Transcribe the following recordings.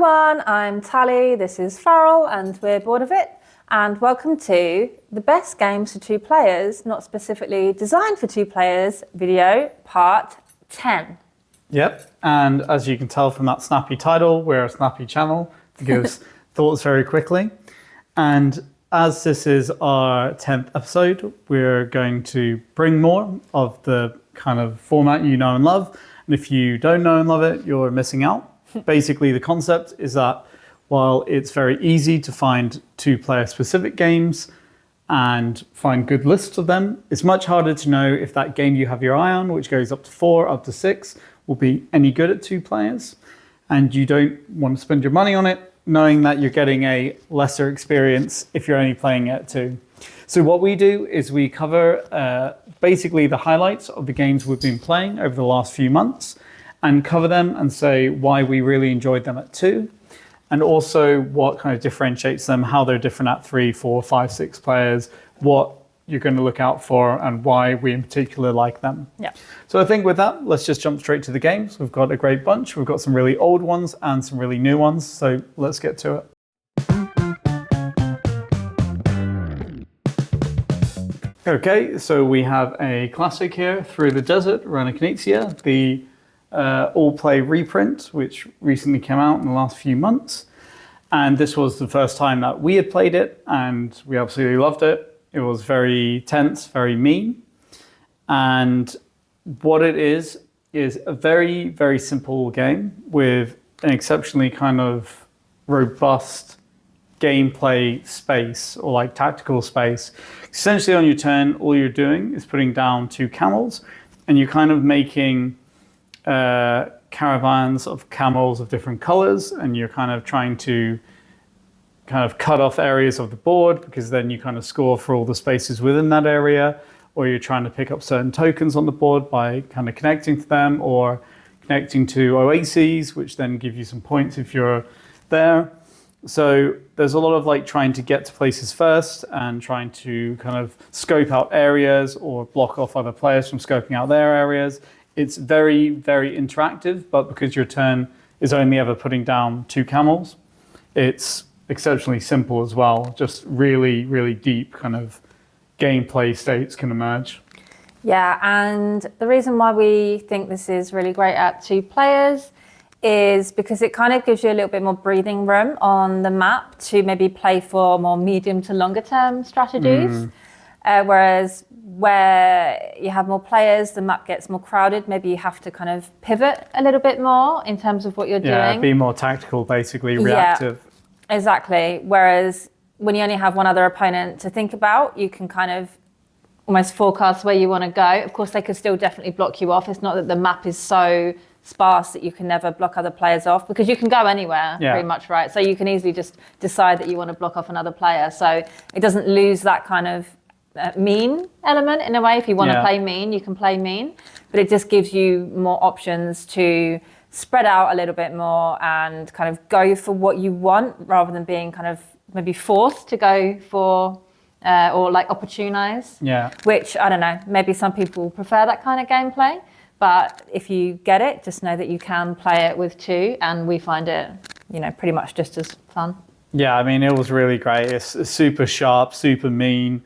everyone, I'm Tally, this is Farrell, and we're bored of it. And welcome to the best games for two players, not specifically designed for two players, video part 10. Yep, and as you can tell from that snappy title, we're a snappy channel that gives thoughts very quickly. And as this is our 10th episode, we're going to bring more of the kind of format you know and love. And if you don't know and love it, you're missing out. Basically, the concept is that while it's very easy to find two-player specific games and find good lists of them, it's much harder to know if that game you have your eye on, which goes up to 4, up to 6, will be any good at two players. And you don't want to spend your money on it, knowing that you're getting a lesser experience if you're only playing it at 2. So what we do is we cover basically the highlights of the games we've been playing over the last few months and cover them and say why we really enjoyed them at 2. And also what kind of differentiates them, how they're different at 3, 4, 5, 6 players, what you're going to look out for and why we in particular like them. Yeah. So I think with that, let's just jump straight to the games. We've got a great bunch. We've got some really old ones and some really new ones. So let's get to it. Okay, so we have a classic here, Through the Desert, Renaissance, the all-play reprint, which recently came out in the last few months. And this was the first time that we had played it, and we absolutely loved it. It was very tense, very mean. And what it is a very, very simple game with an exceptionally kind of robust gameplay space or like tactical space. Essentially on your turn, all you're doing is putting down 2 camels, and you're kind of making caravans of camels of different colors, and you're kind of trying to kind of cut off areas of the board because then you kind of score for all the spaces within that area, or you're trying to pick up certain tokens on the board by kind of connecting to them or connecting to oases, which then give you some points if you're there. So there's a lot of like trying to get to places first and trying to kind of scope out areas or block off other players from scoping out their areas. It's very, very interactive, but because your turn is only ever putting down 2 camels, it's exceptionally simple as well. Just really, really deep kind of gameplay states can emerge. Yeah, and the reason why we think this is really great at 2 players is because it kind of gives you a little bit more breathing room on the map to maybe play for more medium to longer term strategies. Whereas where you have more players, the map gets more crowded. Maybe you have to kind of pivot a little bit more in terms of what you're doing. Yeah, be more tactical, basically, reactive. Yeah, exactly. Whereas when you only have one other opponent to think about, you can kind of almost forecast where you want to go. Of course, they could still definitely block you off. It's not that the map is so sparse that you can never block other players off, because you can go anywhere pretty much, right? So you can easily just decide that you want to block off another player. So it doesn't lose that kind of mean element in a way. If you want to play mean, you can play mean, but it just gives you more options to spread out a little bit more and kind of go for what you want rather than being kind of maybe forced to go for or like opportunize. Yeah. Which, I don't know, maybe some people prefer that kind of gameplay. But if you get it, just know that you can play it with 2, and we find it, you know, pretty much just as fun. Yeah, I mean, it was really great. It's super sharp, super mean,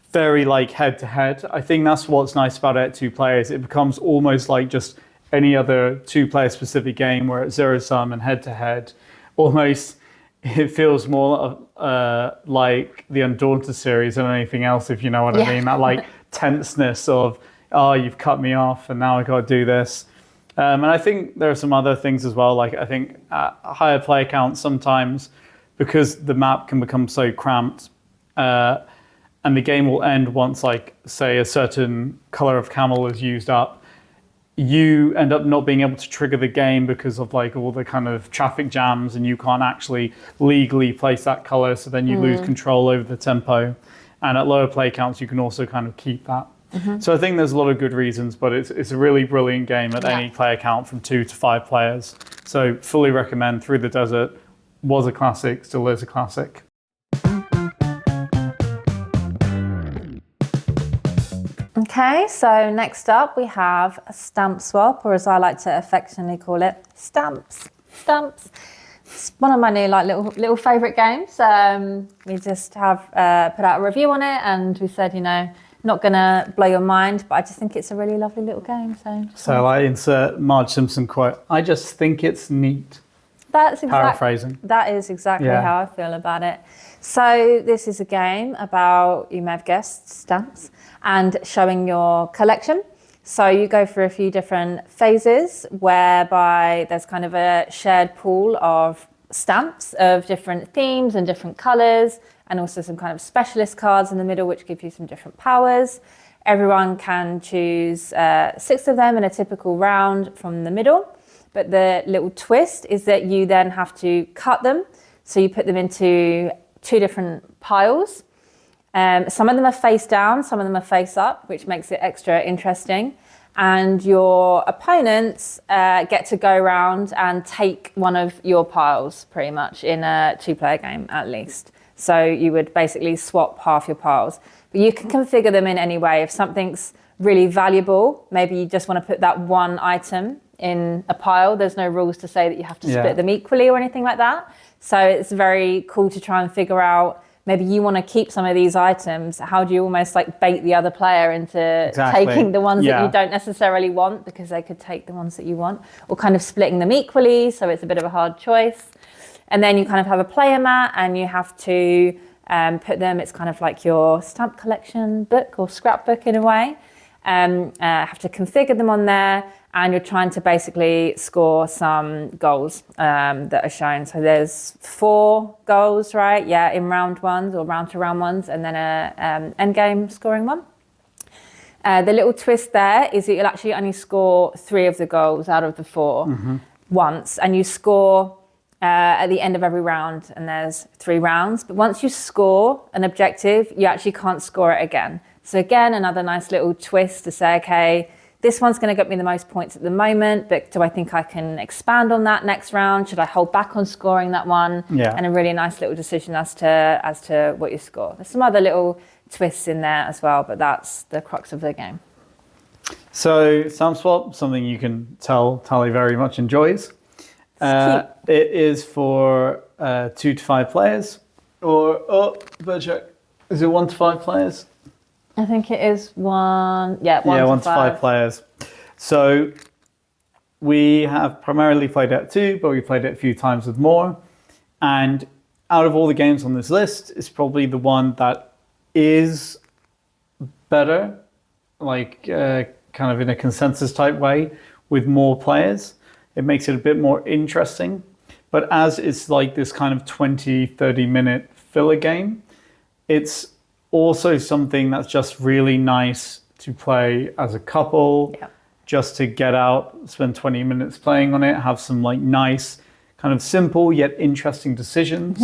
very like head to head. I think that's what's nice about it at 2 players. It becomes almost like just any other 2-player specific game where it's zero sum and head to head. Almost, it feels more like the Undaunted series than anything else, if you know what I mean. That like tenseness of, oh, you've cut me off and now I got to do this. And I think there are some other things as well. Like I think at higher player counts sometimes, because the map can become so cramped, and the game will end once, like, say, a certain color of camel is used up, you end up not being able to trigger the game because of like all the kind of traffic jams, and you can't actually legally place that color. So then you lose control over the tempo. And at lower play counts, you can also kind of keep that. So I think there's a lot of good reasons, but it's a really brilliant game at any player count from 2 to 5 players. So fully recommend. Through the Desert was a classic, still is a classic. Okay, so next up we have a stamp swap, or as I like to affectionately call it, stamps. It's one of my new like little favourite games. We just have put out a review on it, and we said, not gonna blow your mind, but I just think it's a really lovely little game. So I insert Marge Simpson quote. I just think it's neat. That's paraphrasing. That is exactly how I feel about it. So this is a game about, you may have guessed, stamps and showing your collection. So you go through a few different phases whereby there's kind of a shared pool of stamps of different themes and different colours, and also some kind of specialist cards in the middle which give you some different powers. Everyone can choose 6 of them in a typical round from the middle, but the little twist is that you then have to cut them. So you put them into 2 different piles. Some of them are face down, some of them are face up, which makes it extra interesting. And your opponents get to go around and take one of your piles, pretty much, in a 2-player game at least. So you would basically swap half your piles. But you can configure them in any way. If something's really valuable, maybe you just want to put that one item in a pile. There's no rules to say that you have to split them equally or anything like that. So it's very cool to try and figure out, maybe you want to keep some of these items. How do you almost like bait the other player into taking the ones that you don't necessarily want, because they could take the ones that you want, or kind of splitting them equally. So it's a bit of a hard choice. And then you kind of have a player mat, and you have to put them, it's kind of like your stamp collection book or scrapbook in a way. Have to configure them on there, and you're trying to basically score some goals that are shown. So there's 4 goals, right? Yeah, in round ones or round to round ones, and then a end game scoring one. The little twist there is that you'll actually only score 3 of the goals out of the 4 once, and you score at the end of every round, and there's 3 rounds. But once you score an objective, you actually can't score it again. So again, another nice little twist to say, okay, this one's going to get me the most points at the moment, but do I think I can expand on that next round? Should I hold back on scoring that one? Yeah. And a really nice little decision as to what you score. There's some other little twists in there as well, but that's the crux of the game. So Stamp Swap, something you can tell Tally very much enjoys. It is for 2 to 5 players, or better check. Is it 1 to 5 players? I think it is 1. Yeah, 1 to 5 players. So we have primarily played it at 2, but we played it a few times with more. And out of all the games on this list, it's probably the one that is better, like kind of in a consensus type way, with more players. It makes it a bit more interesting. But as it's like this kind of 20, 30-minute filler game, it's also something that's just really nice to play as a couple, just to get out, spend 20 minutes playing on it, have some like nice, kind of simple yet interesting decisions.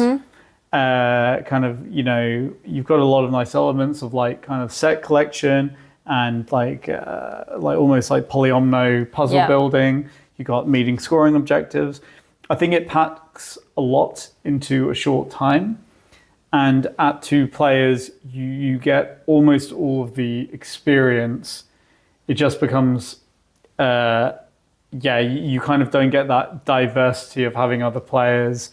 Kind of, you've got a lot of nice elements of like kind of set collection and like almost like polyomino puzzle building. You got meeting scoring objectives. I think it packs a lot into a short time. And at 2 players, you get almost all of the experience. It just becomes, you kind of don't get that diversity of having other players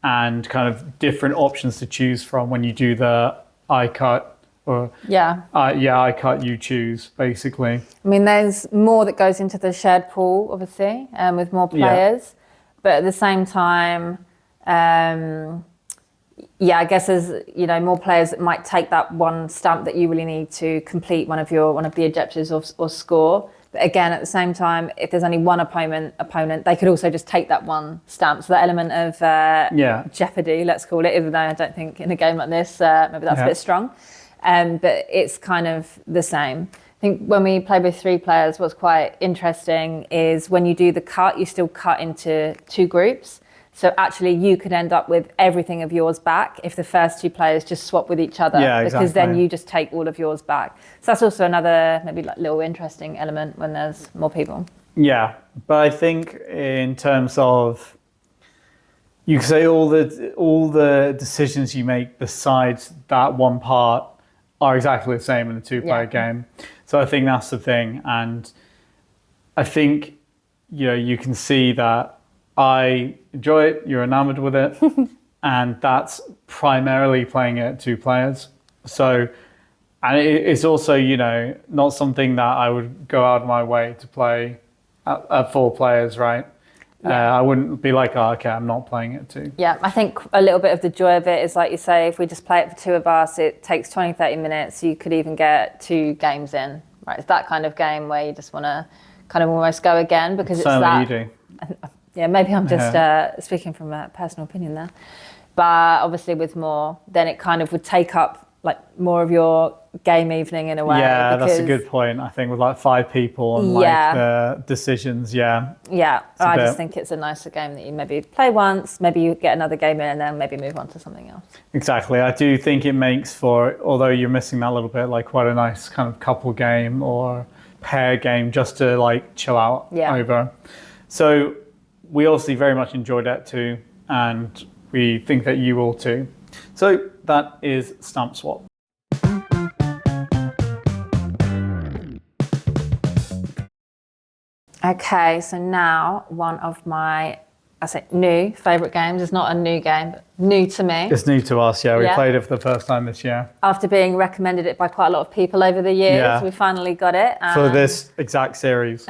and kind of different options to choose from when you do the I cut or I cut, you choose, basically. I mean, there's more that goes into the shared pool, obviously, with more players. But at the same time, I guess there's more players that might take that one stamp that you really need to complete one of the objectives or score. But again, at the same time, if there's only one opponent, they could also just take that one stamp. So that element of jeopardy, let's call it, even though I don't think in a game like this, maybe that's a bit strong. But it's kind of the same. I think when we play with 3 players, what's quite interesting is when you do the cut, you still cut into 2 groups. So actually you could end up with everything of yours back if the first 2 players just swap with each other, because then you just take all of yours back. So that's also another maybe like little interesting element when there's more people. Yeah, but I think in terms of, you could say all the decisions you make besides that one part are exactly the same in a 2-player game. So I think that's the thing. And I think, you can see that I enjoy it, you're enamored with it, and that's primarily playing it at 2 players. So, and it's also, not something that I would go out of my way to play at 4 players, right? I wouldn't be like, oh, okay, I'm not playing it too. Yeah, I think a little bit of the joy of it is, like you say, if we just play it for 2 of us, it takes 20, 30 minutes. You could even get 2 games in, right? It's that kind of game where you just want to kind of almost go again because Certainly it's that. You do. Yeah, maybe I'm just speaking from a personal opinion there. But obviously with more, then it kind of would take up like more of your game evening in a way. Yeah, that's a good point. I think with like 5 people and like the decisions, Yeah, I just think it's a nicer game that you maybe play once, maybe you get another game in and then maybe move on to something else. Exactly. I do think it makes for, although you're missing that little bit, like quite a nice kind of couple game or pair game just to like chill out over. So we obviously very much enjoyed it too, and we think that you will too. So that is Stamp Swap. Okay, so now one of my, new favourite games. It's not a new game, but new to me. It's new to us, We played it for the first time this year. After being recommended it by quite a lot of people over the years, we finally got it. For this exact series.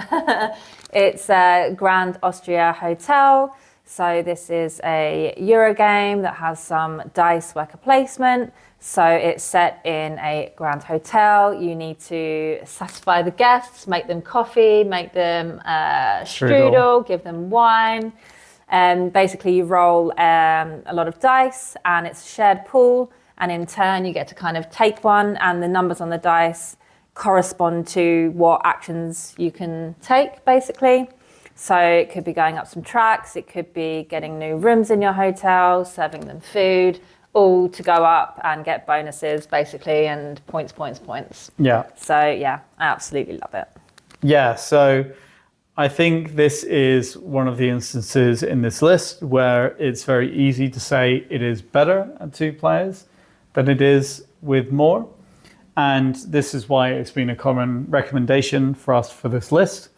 It's Grand Austria Hotel. So this is a Euro game that has some dice worker placement. So it's set in a grand hotel. You need to satisfy the guests, make them coffee, make them strudel, give them wine. Basically you roll a lot of dice and it's a shared pool. And in turn you get to kind of take one and the numbers on the dice correspond to what actions you can take basically. So it could be going up some tracks, it could be getting new rooms in your hotel, serving them food, all to go up and get bonuses basically and points. Yeah. So yeah, I absolutely love it. Yeah, so I think this is one of the instances in this list where it's very easy to say it is better at 2 players than it is with more. And this is why it's been a common recommendation for us for this list.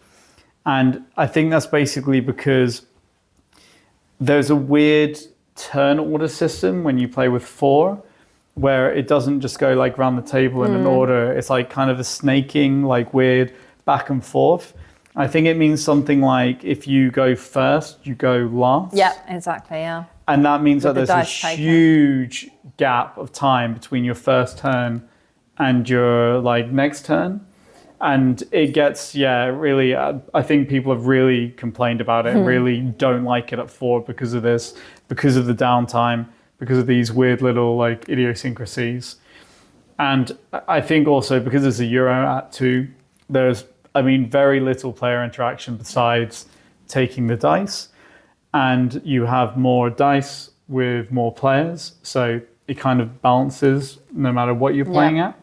And I think that's basically because there's a weird turn order system when you play with 4, where it doesn't just go like around the table in an order. It's like kind of a snaking, like weird back and forth. I think it means something like if you go first, you go last. Yeah, exactly, yeah. And that means that there's a huge gap of time between your first turn and your like next turn. And it gets, really, I think people have really complained about it, really don't like it at 4 because of this, because of the downtime, because of these weird little like idiosyncrasies. And I think also because it's a Euro at 2, there's, very little player interaction besides taking the dice. And you have more dice with more players. So it kind of balances no matter what you're playing at.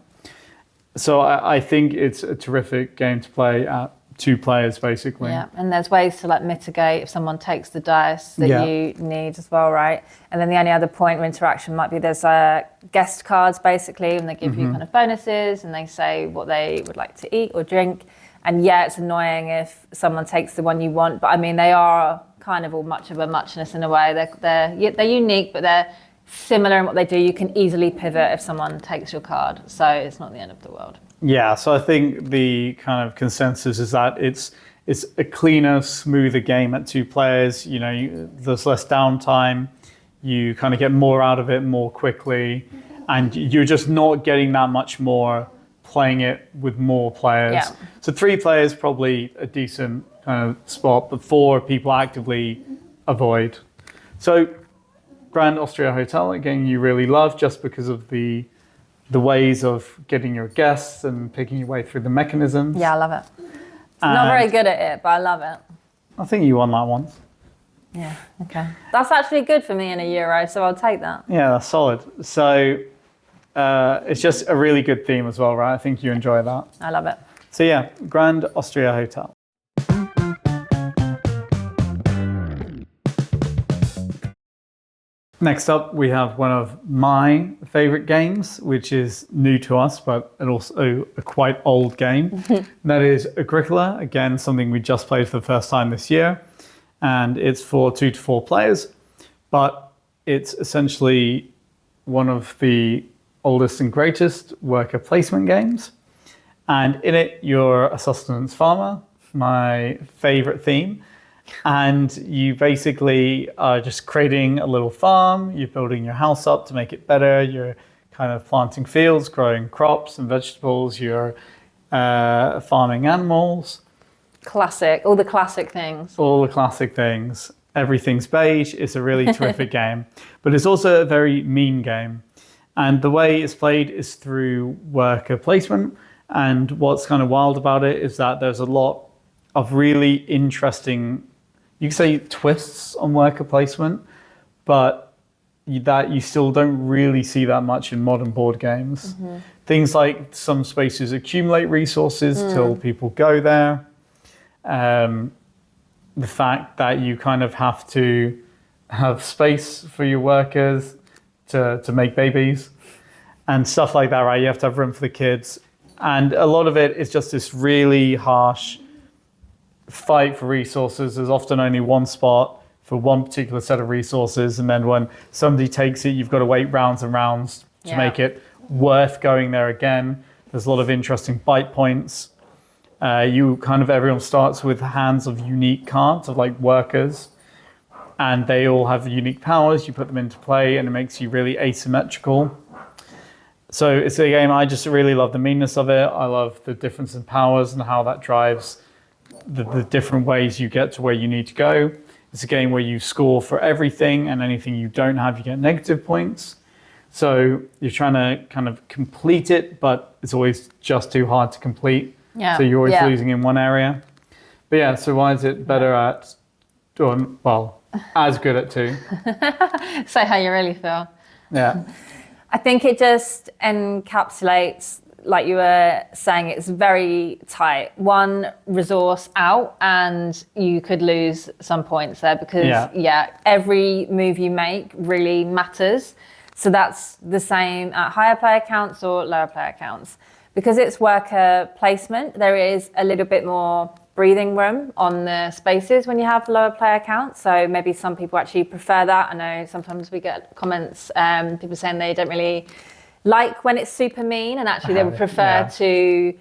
So I think it's a terrific game to play at 2 players, basically. Yeah, and there's ways to like mitigate if someone takes the dice that you need as well, right? And then the only other point of interaction might be there's guest cards, basically, and they give you kind of bonuses and they say what they would like to eat or drink. And it's annoying if someone takes the one you want, but they are kind of all much of a muchness in a way. They're unique, but they're similar in what they do. You can easily pivot if someone takes your card, so it's not the end of the world. Yeah, so I think the kind of consensus is that it's a cleaner, smoother game at 2 players. There's less downtime. You kind of get more out of it more quickly, and you're just not getting that much more playing it with more players. Yeah. So 3 players probably a decent kind of spot, but 4 people actively avoid. So Grand Austria Hotel, again, you really love just because of the ways of getting your guests and picking your way through the mechanisms. Yeah, I love it. Not very good at it, but I love it. I think you won that once. Yeah, okay. That's actually good for me in a Euro, so I'll take that. Yeah, that's solid. So it's just a really good theme as well, right? I think you enjoy that. I love it. So yeah, Grand Austria Hotel. Next up, we have one of my favorite games, which is new to us, but also a quite old game. That is Agricola. Again, something we just played for the first time this year. and it's for 2 to 4 players, but it's essentially one of the oldest and greatest worker placement games. And in it, you're a sustenance farmer, my favorite theme. And you basically are just creating a little farm. You're building your house up to make it better. You're kind of planting fields, growing crops and vegetables. You're farming animals. Classic, all the classic things. All the classic things. Everything's beige. It's a really terrific game. But it's also a very mean game. And the way it's played is through worker placement. And what's kind of wild about it is that there's a lot of really interesting, you could say, twists on worker placement, but that you still don't really see that much in modern board games. Mm-hmm. Things like some spaces accumulate resources till people go there. The fact that you kind of have to have space for your workers to make babies and stuff like that, right? You have to have room for the kids. And a lot of it is just this really harsh fight for resources. There's often only one spot for one particular set of resources. And then when somebody takes it, you've got to wait rounds and rounds to make it worth going there again. There's a lot of interesting bite points. Everyone starts with hands of unique cards of like workers, and they all have unique powers. You put them into play and it makes you really asymmetrical. So it's a game, I just really love the meanness of it. I love the difference in powers and how that drives the different ways you get to where you need to go. It's a game where you score for everything, and anything you don't have, you get negative points. So you're trying to kind of complete it, but it's always just too hard to complete. Yeah. So you're always losing in one area. But yeah, so why is it better at, well, as good at 2? Say how you really feel. Yeah. I think it just encapsulates, like you were saying, it's very tight. One resource out and you could lose some points there because, every move you make really matters. So that's the same at higher player counts or lower player counts. Because it's worker placement, there is a little bit more breathing room on the spaces when you have lower player counts. So maybe some people actually prefer that. I know sometimes we get comments, people saying they don't really like when it's super mean, and actually they would prefer to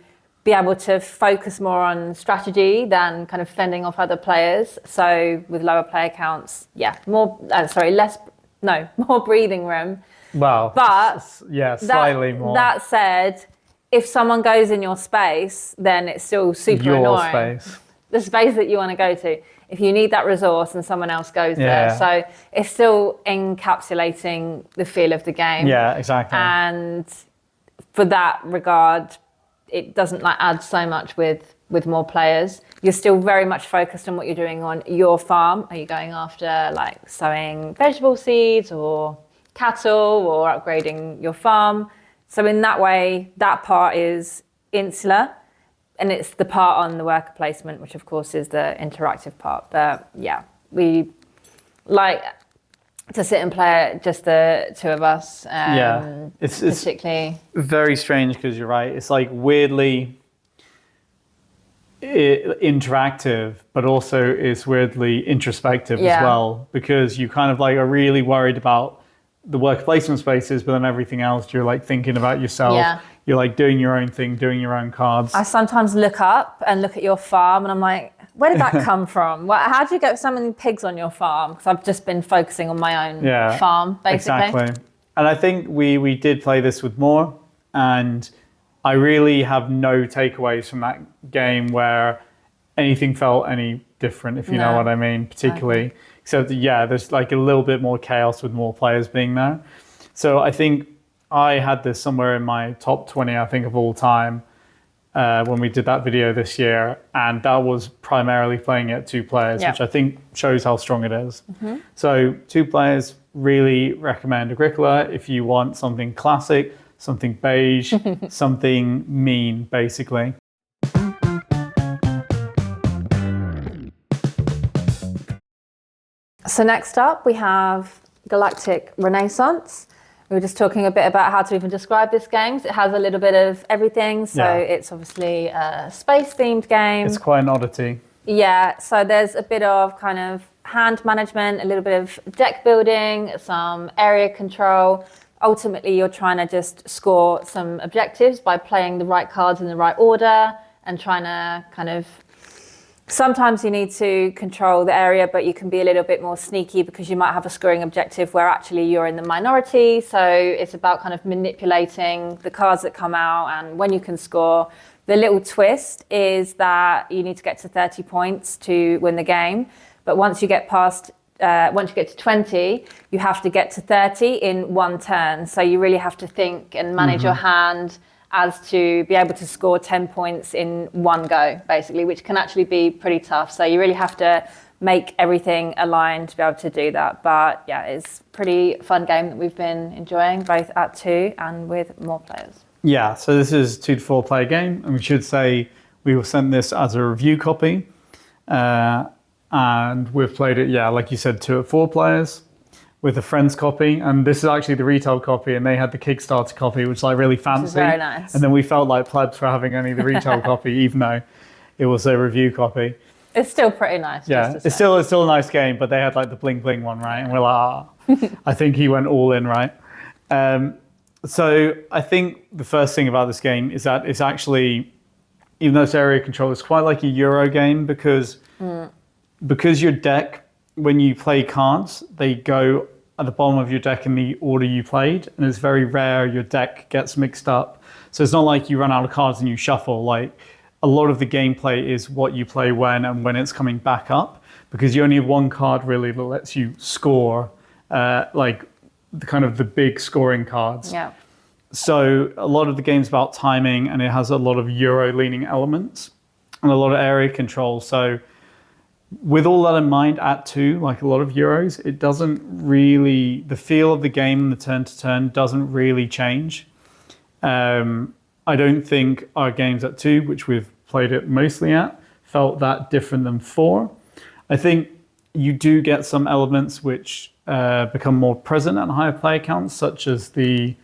be able to focus more on strategy than kind of fending off other players. So with lower player counts, more breathing room. Well, but slightly more. That said, if someone goes in your space, then it's still super annoying. Space. The space that you want to go to. If you need that resource and someone else goes there. So it's still encapsulating the feel of the game. Yeah, exactly. And for that regard, it doesn't add so much with more players. You're still very much focused on what you're doing on your farm. Are you going after sowing vegetable seeds or cattle or upgrading your farm? So in that way, that part is insular, and it's the part on the worker placement, which of course is the interactive part. But we like to sit and play it, just the two of us. It's particularly very strange because you're right. It's weirdly interactive, but also it's weirdly introspective as well, because you kind of are really worried about the worker placement spaces, but then everything else you're thinking about yourself. You're doing your own thing, doing your own cards. I sometimes look up and look at your farm and I'm like, where did that come from? How did you get so many pigs on your farm? Because I've just been focusing on my own farm, basically. Exactly. And I think we did play this with more, and I really have no takeaways from that game where anything felt any different, if you know what I mean, particularly. Okay. Except there's a little bit more chaos with more players being there. So I think I had this somewhere in my top 20, I think, of all time when we did that video this year. And that was primarily playing it 2 players, which I think shows how strong it is. Mm-hmm. So 2 players, really recommend Agricola if you want something classic, something beige, something mean, basically. So next up, we have Galactic Renaissance. We were just talking a bit about how to even describe this game. It has a little bit of everything. So it's obviously a space-themed game. It's quite an oddity. Yeah, so there's a bit of kind of hand management, a little bit of deck building, some area control. Ultimately, you're trying to just score some objectives by playing the right cards in the right order and trying to kind of. Sometimes you need to control the area, but you can be a little bit more sneaky because you might have a scoring objective where actually you're in the minority. So it's about kind of manipulating the cards that come out and when you can score. The little twist is that you need to get to 30 points to win the game. But once you get to 20, you have to get to 30 in one turn. So you really have to think and manage your hand as to be able to score 10 points in one go, basically, which can actually be pretty tough. So you really have to make everything aligned to be able to do that. But yeah, it's a pretty fun game that we've been enjoying, both at 2 and with more players. Yeah, so this is 2 to 4 player game, and we should say we were sent this as a review copy, and we've played it, yeah, like you said, 2 or 4 players with a friend's copy, and this is actually the retail copy, and they had the Kickstarter copy, which is like really fancy. Which is very nice. And then we felt like plebs for having only the retail copy, even though it was a review copy. It's still pretty nice. Yeah, it's still a nice game, but they had like the bling bling one, right? And we're like, I think he went all in, right? So I think the first thing about this game is that it's actually, even though it's area control, it's quite like a Euro game because your deck, when you play cards, they go at the bottom of your deck in the order you played, and it's very rare your deck gets mixed up. So it's not like you run out of cards and you shuffle. Like a lot of the gameplay is what you play when and when it's coming back up, because you only have one card really that lets you score, like the big scoring cards. Yeah. So a lot of the game's about timing, and it has a lot of Euro leaning elements and a lot of area control. So with all that in mind, at 2, like a lot of Euros, it doesn't really, the feel of the game and the turn to turn doesn't really change. I don't think our games at 2, which we've played it mostly at, felt that different than 4. I think you do get some elements which become more present at higher player counts, such as I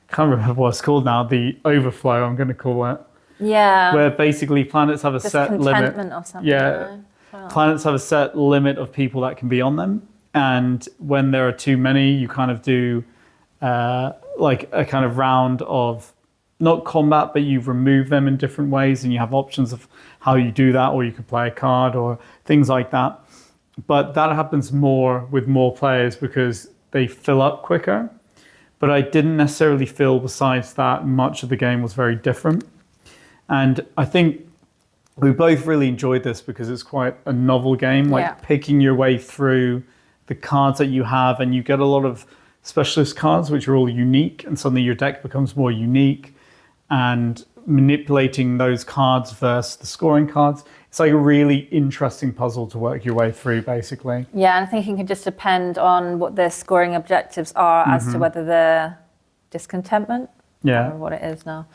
can't remember what it's called now, the overflow, I'm going to call it. Yeah. Where basically planets have a set limit. Contentment or something. Yeah. Planets have a set limit of people that can be on them. And when there are too many, you kind of do like a kind of round of, not combat, but you remove them in different ways, and you have options of how you do that, or you could play a card or things like that. But that happens more with more players because they fill up quicker. But I didn't necessarily feel, besides that, much of the game was very different. And I think we both really enjoyed this because it's quite a novel game, like picking your way through the cards that you have, and you get a lot of specialist cards which are all unique, and suddenly your deck becomes more unique, and manipulating those cards versus the scoring cards. It's like a really interesting puzzle to work your way through, basically. Yeah, and I think it can just depend on what the scoring objectives are as to whether the discontentment, I don't know what it is now,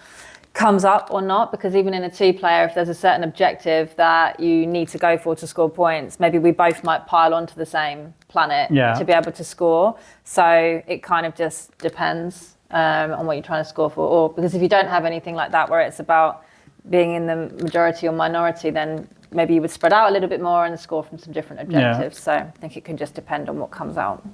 comes up or not, because even in a 2-player, if there's a certain objective that you need to go for to score points, maybe we both might pile onto the same planet to be able to score. So it kind of just depends on what you're trying to score for. Or because if you don't have anything like that where it's about being in the majority or minority, then maybe you would spread out a little bit more and score from some different objectives. So I think it can just depend on what comes out.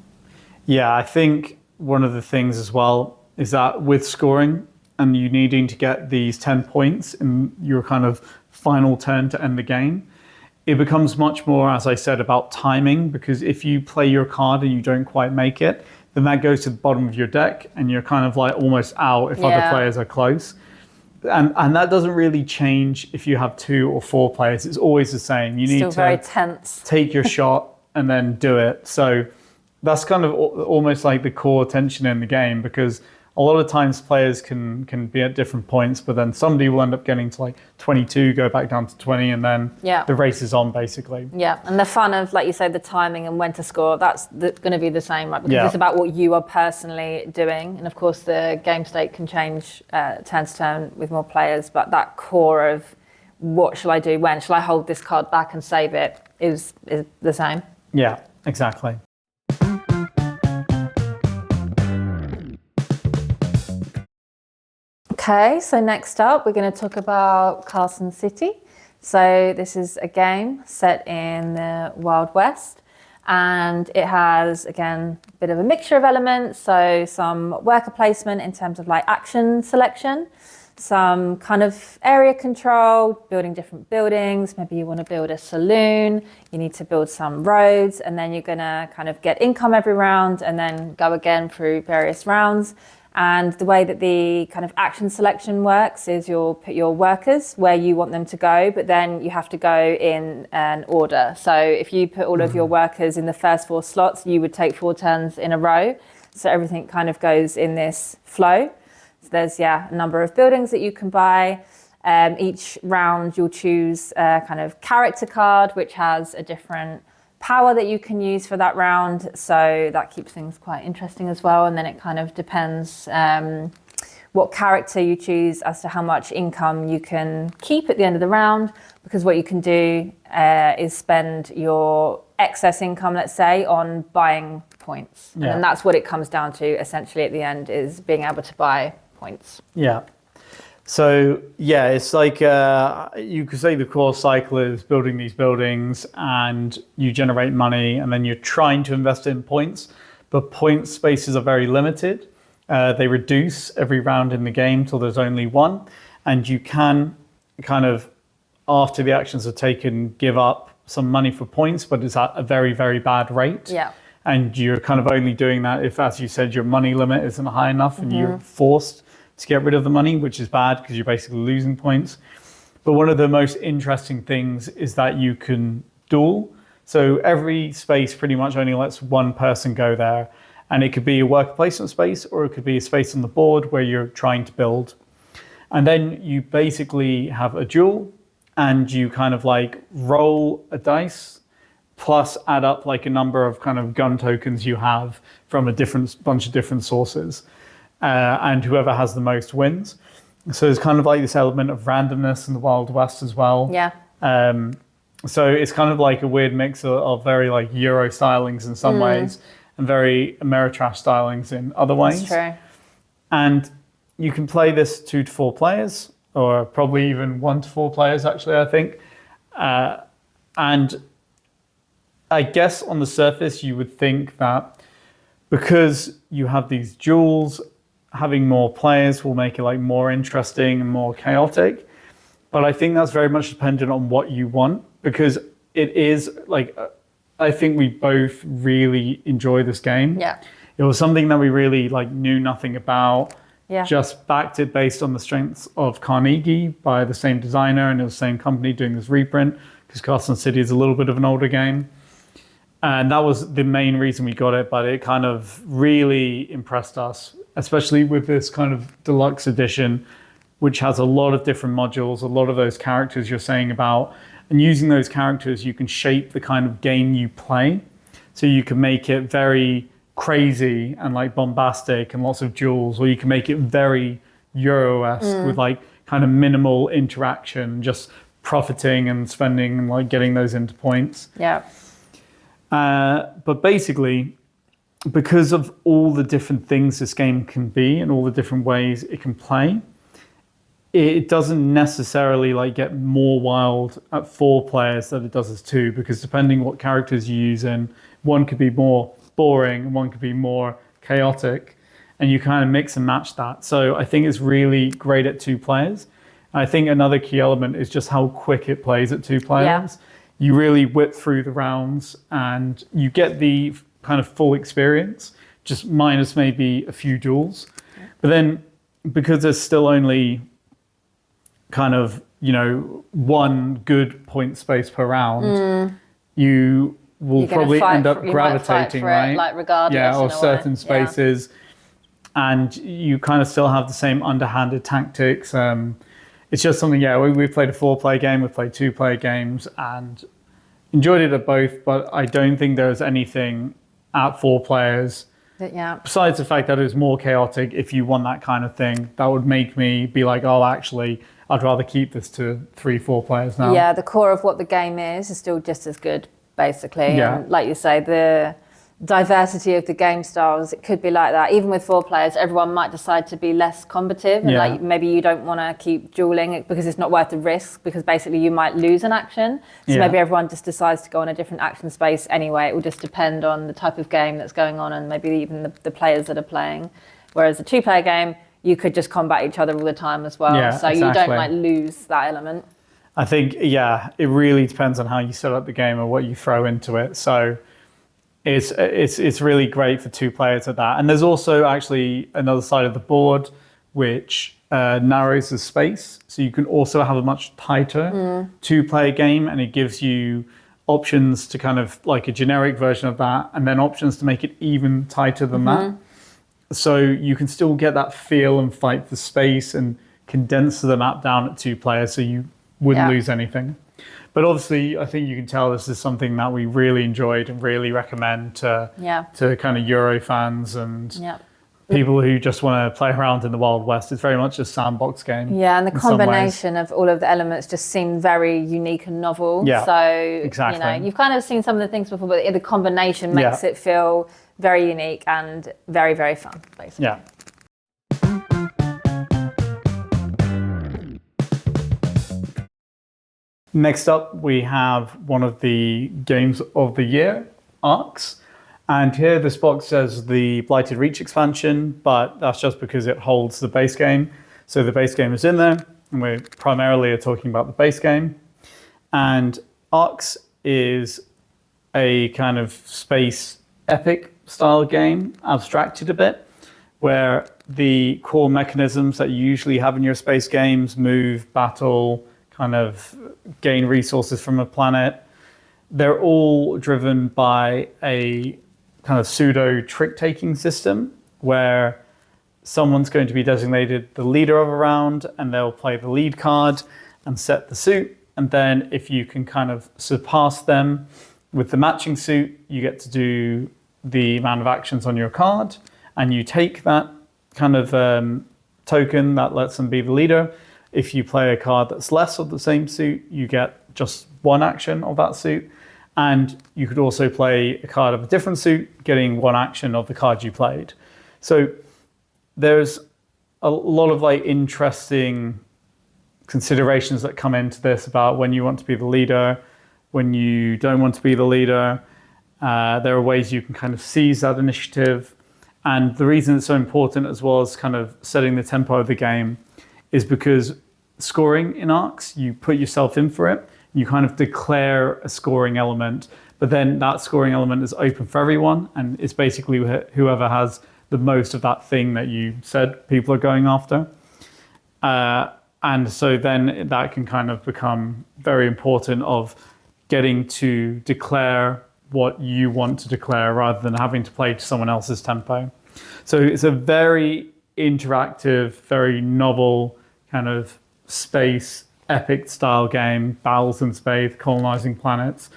Yeah, I think one of the things as well is that with scoring, and you needing to get these 10 points in your kind of final turn to end the game, it becomes much more, as I said, about timing, because if you play your card and you don't quite make it, then that goes to the bottom of your deck, and you're kind of like almost out if other players are close. And that doesn't really change if you have 2 or 4 players. It's always the same. You need Still to very tense. Take your shot and then do it. So that's kind of almost like the core tension in the game, because a lot of times players can be at different points, but then somebody will end up getting to like 22, go back down to 20, and then the race is on, basically. Yeah, and the fun of, like you say, the timing and when to score, that's going to be the same, right? Because it's about what you are personally doing. And of course, the game state can change turn to turn with more players, but that core of what shall I do when? Shall I hold this card back and save it is the same. Yeah, exactly. Okay, so next up, we're going to talk about Carson City. So this is a game set in the Wild West, and it has, again, a bit of a mixture of elements. So some worker placement in terms of like action selection, some kind of area control, building different buildings. Maybe you want to build a saloon, you need to build some roads, and then you're going to kind of get income every round and then go again through various rounds. And the way that the kind of action selection works is you'll put your workers where you want them to go, but then you have to go in an order. So if you put all of your workers in the first 4 slots, you would take 4 turns in a row. So everything kind of goes in this flow. So there's, a number of buildings that you can buy. Each round you'll choose a kind of character card, which has a different power that you can use for that round, so that keeps things quite interesting as well. And then it kind of depends what character you choose as to how much income you can keep at the end of the round, because what you can do is spend your excess income, let's say, on buying points. Yeah. And that's what it comes down to essentially at the end, is being able to buy points. Yeah. So yeah, it's like you could say the core cycle is building these buildings and you generate money and then you're trying to invest in points, but point spaces are very limited. They reduce every round in the game till there's only one, and you can kind of, after the actions are taken, give up some money for points, but it's at a very, very bad rate. Yeah. And you're kind of only doing that if, as you said, your money limit isn't high enough and you're forced to get rid of the money, which is bad because you're basically losing points. But one of the most interesting things is that you can duel. So every space pretty much only lets one person go there. And it could be a worker placement space, or it could be a space on the board where you're trying to build. And then you basically have a duel and you kind of like roll a dice plus add up like a number of kind of gun tokens you have from a bunch of different sources. And whoever has the most wins. So there's kind of like this element of randomness in the Wild West as well. Yeah. So it's kind of like a weird mix of very like Euro stylings in some ways and very Ameritrash stylings in other ways. That's true. And you can play this 2 to 4 players, or probably even 1 to 4 players actually, I think. And I guess on the surface you would think that because you have these duels, having more players will make it like more interesting and more chaotic. But I think that's very much dependent on what you want, because it is like, I think we both really enjoy this game. Yeah. It was something that we really like knew nothing about. Yeah. Just backed it based on the strengths of Carnegie by the same designer, and it was the same company doing this reprint, because Carson City is a little bit of an older game. And that was the main reason we got it, but it kind of really impressed us, especially with this kind of deluxe edition, which has a lot of different modules, a lot of those characters you're saying about. And using those characters, you can shape the kind of game you play. So you can make it very crazy and like bombastic and lots of duels, or you can make it very Euro-esque with like kind of minimal interaction, just profiting and spending and like getting those into points. Yeah. But basically, because of all the different things this game can be and all the different ways it can play, it doesn't necessarily like get more wild at 4 players than it does as 2, because depending what characters you use in, one could be more boring and one could be more chaotic, and you kind of mix and match that. So I think it's really great at 2 players. And I think another key element is just how quick it plays at 2 players. Yeah. You really whip through the rounds and you get the kind of full experience, just minus maybe a few duels. Yeah. But then because there's still only kind of, one good point space per round, you will probably end up gravitating, right? Like regardless. Yeah, or certain spaces. Yeah. And you kind of still have the same underhanded tactics. It's just something, we've played a 4-player game, we've played 2-player games and enjoyed it at both, but I don't think there's anything at 4 players, besides the fact that it was more chaotic, if you want that kind of thing, that would make me be like, oh, actually, I'd rather keep this to 3-4 players now. Yeah, the core of what the game is still just as good, basically. Yeah. And like you say, the diversity of the game styles, it could be like that. Even with 4 players, everyone might decide to be less combative, and like maybe you don't want to keep dueling because it's not worth the risk, because basically you might lose an action. So maybe everyone just decides to go on a different action space anyway. It will just depend on the type of game that's going on and maybe even the players that are playing. Whereas a 2-player game, you could just combat each other all the time as well. So you don't like lose that element. I think, it really depends on how you set up the game and what you throw into it. So it's really great for 2 players at that. And there's also actually another side of the board which narrows the space. So you can also have a much tighter 2-player game, and it gives you options to kind of like a generic version of that, and then options to make it even tighter than that. So you can still get that feel and fight for space and condense the map down at 2 players so you wouldn't lose anything. But obviously, I think you can tell this is something that we really enjoyed and really recommend to kind of Euro fans and people who just want to play around in the Wild West. It's very much a sandbox game. Yeah, and the combination of all of the elements just seemed very unique and novel. Yeah, so, exactly. you know, you've kind of seen some of the things before, but the combination makes it feel very unique and very, very fun, basically. Yeah. Next up, we have one of the games of the year, Arcs. And here this box says the Blighted Reach expansion, but that's just because it holds the base game. So the base game is in there, and we primarily are talking about the base game. And Arcs is a kind of space epic style game, abstracted a bit, where the core mechanisms that you usually have in your space games, move, battle, kind of gain resources from a planet, they're all driven by a kind of pseudo trick-taking system where someone's going to be designated the leader of a round, and they'll play the lead card and set the suit. And then if you can kind of surpass them with the matching suit, you get to do the amount of actions on your card, and you take that kind of token that lets them be the leader. If you play a card that's less of the same suit, you get just 1 action of that suit. And you could also play a card of a different suit, getting 1 action of the card you played. So there's a lot of like interesting considerations that come into this about when you want to be the leader, when you don't want to be the leader. There are ways you can kind of seize that initiative. And the reason it's so important, as well as kind of setting the tempo of the game, is because scoring in Arcs, you put yourself in for it. You kind of declare a scoring element, but then that scoring element is open for everyone, and it's basically whoever has the most of that thing that you said people are going after. And so then that can kind of become very important of getting to declare what you want to declare rather than having to play to someone else's tempo. So it's a very interactive, very novel kind of space epic style game, battles in space, colonizing planets,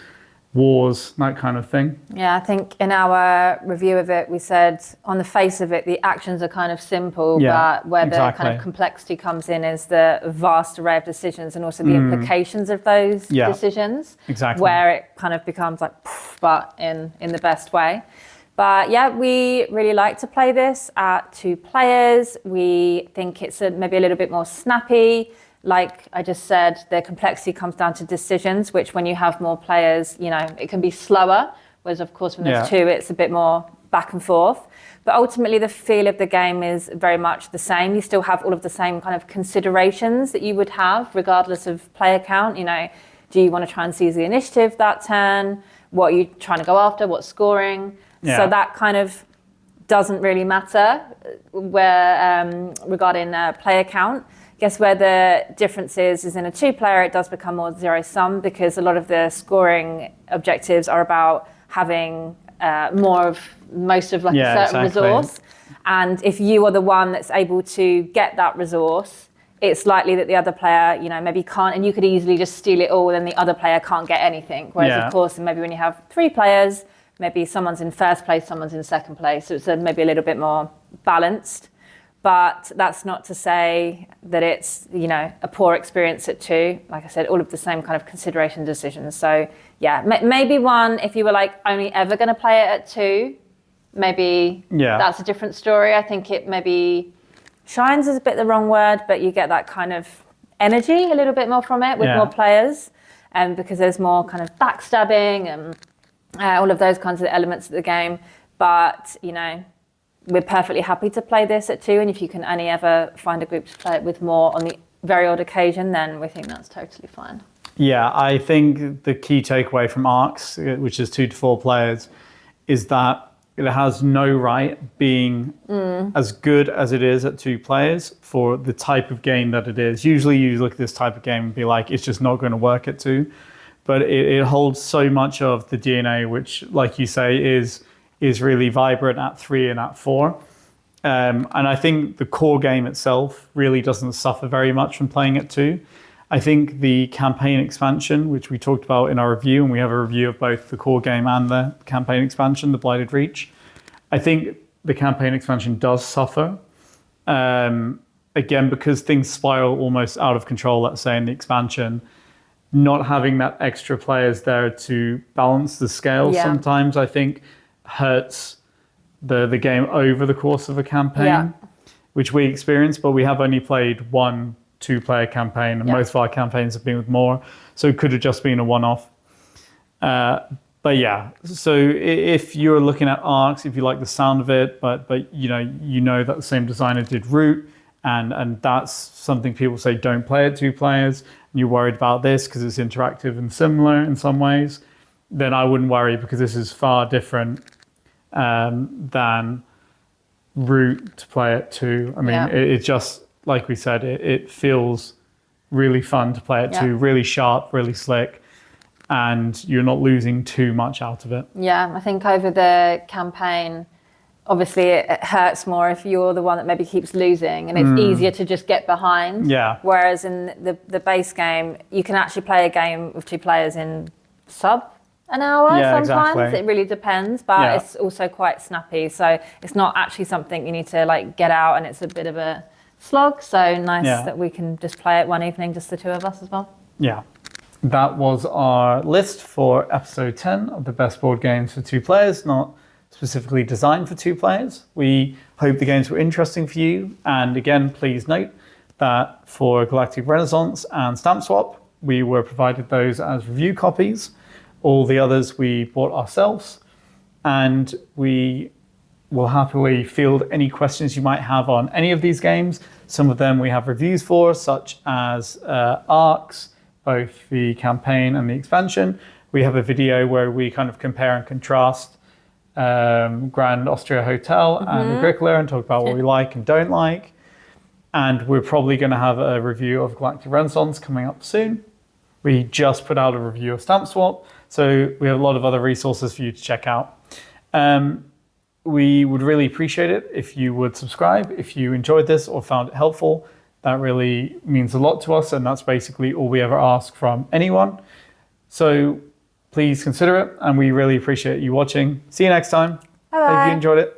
wars, that kind of thing. Yeah, I think in our review of it, we said on the face of it, the actions are kind of simple, but where the kind of complexity comes in is the vast array of decisions and also the implications of those decisions. Exactly. Where it kind of becomes like, but in the best way. But yeah, we really like to play this at 2 players. We think it's maybe a little bit more snappy. Like I just said, the complexity comes down to decisions, which when you have more players, you know, it can be slower. Whereas of course when there's 2, it's a bit more back and forth. But ultimately the feel of the game is very much the same. You still have all of the same kind of considerations that you would have regardless of player count. You know, do you want to try and seize the initiative that turn? What are you trying to go after? What's scoring? Yeah. So that kind of doesn't really matter where regarding player count. I guess where the difference is in a 2-player, it does become more zero-sum because a lot of the scoring objectives are about having most of like a certain resource. And if you are the one that's able to get that resource, it's likely that the other player, you know, maybe can't, and you could easily just steal it all, and the other player can't get anything. Whereas of course, maybe when you have 3 players, maybe someone's in first place, someone's in second place. So it's maybe a little bit more balanced. But that's not to say that it's, you know, a poor experience at 2. Like I said, all of the same kind of consideration decisions. So yeah, maybe 1, if you were like only ever going to play it at 2, maybe that's a different story. I think it maybe shines is a bit the wrong word, but you get that kind of energy a little bit more from it with more players, and because there's more kind of backstabbing and all of those kinds of elements of the game. But, you know, we're perfectly happy to play this at 2, and if you can only ever find a group to play it with more on the very odd occasion, then we think that's totally fine. Yeah, I think the key takeaway from ARX, which is 2 to 4 players, is that it has no right being as good as it is at 2 players for the type of game that it is. Usually you look at this type of game and be like, it's just not going to work at 2. But it holds so much of the DNA, which, like you say, is really vibrant at 3 and at 4. And I think the core game itself really doesn't suffer very much from playing at 2. I think the campaign expansion, which we talked about in our review, and we have a review of both the core game and the campaign expansion, the Blighted Reach, I think the campaign expansion does suffer. Again, because things spiral almost out of control, let's say, in the expansion, not having that extra players there to balance the scale sometimes, I think, hurts the game over the course of a campaign, which we experience, but we have only played 1 2-player campaign, and most of our campaigns have been with more, so it could have just been a one-off. But yeah, so if you're looking at ARX, if you like the sound of it, but you know that the same designer did Root, and that's something people say don't play at 2 players, and you're worried about this because it's interactive and similar in some ways, then I wouldn't worry, because this is far different than Root to play at 2. I mean, it's just, like we said, it feels really fun to play at 2, really sharp, really slick, and you're not losing too much out of it. Yeah, I think over the campaign, obviously it hurts more if you're the one that maybe keeps losing, and it's easier to just get behind. Yeah. Whereas in the base game, you can actually play a game with 2 players in sub an hour sometimes. Exactly. It really depends, but it's also quite snappy. So it's not actually something you need to like get out, and it's a bit of a slog. So nice that we can just play it one evening, just the 2 of us as well. Yeah. That was our list for episode 10 of the best board games for 2 players, not specifically designed for 2 players. We hope the games were interesting for you. And again, please note that for Galactic Renaissance and Stamp Swap, we were provided those as review copies. All the others we bought ourselves. And we will happily field any questions you might have on any of these games. Some of them we have reviews for, such as ARX, both the campaign and the expansion. We have a video where we kind of compare and contrast Grand Austria Hotel and Agricola and talk about what we like and don't like. And we're probably going to have a review of Galactic Renaissance coming up soon. We just put out a review of Stamp Swap, so we have a lot of other resources for you to check out. We would really appreciate it if you would subscribe if you enjoyed this or found it helpful. That really means a lot to us, and that's basically all we ever ask from anyone. So please consider it, and we really appreciate you watching. See you next time. Bye-bye. Hope you enjoyed it.